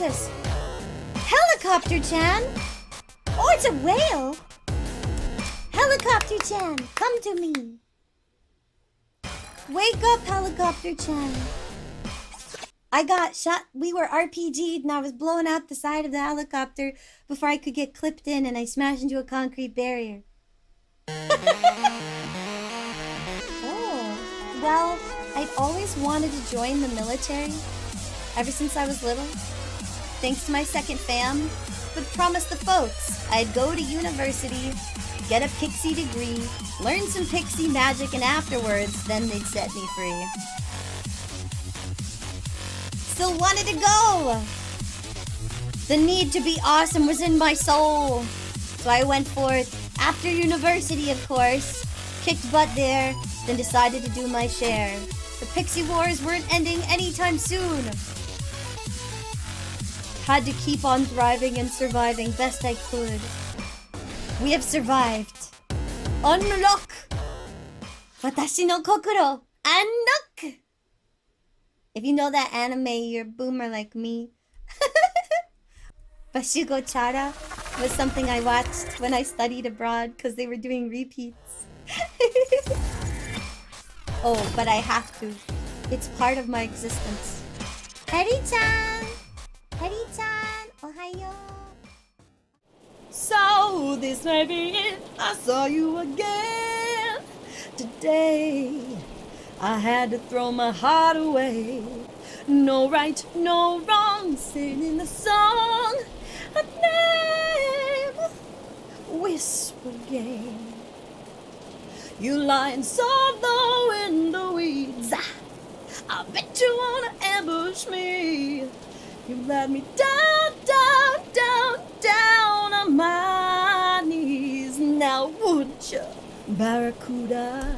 is this? Helicopter-chan? Oh, it's a whale! Helicopter-chan, come to me. Wake up, Helicopter-chan. I got shot. We were RPG'd and I was blowing out the side of the helicopter before I could get clipped in, and I smashed into a concrete barrier. Oh, well, I'd always wanted to join the military ever since I was little. Thanks to my second fam, but promised the folks I'd go to university, get a Pixie degree, learn some Pixie magic, and afterwards, then they'd set me free. Still wanted to go! The need to be awesome was in my soul. So I went forth, after university of course, kicked butt there, then decided to do my share. The Pixie Wars weren't ending anytime soon. Had to keep on thriving and surviving best I could. We have survived. Unlock! Watashi no kokoro! Unlock! If you know that anime, you're a boomer like me. Bashugo Chara was something I watched when I studied abroad because they were doing repeats. Oh, but I have to. It's part of my existence. Heri-chan! Heri-chan! Ohayo! So, this may be it. I saw you again today. I had to throw my heart away. No right, no wrong, singing the song. A name, whisper game. You lying so low in the weeds. I bet you wanna ambush me. You let me down, down, down, down on my knees. Now wouldn't you, Barracuda?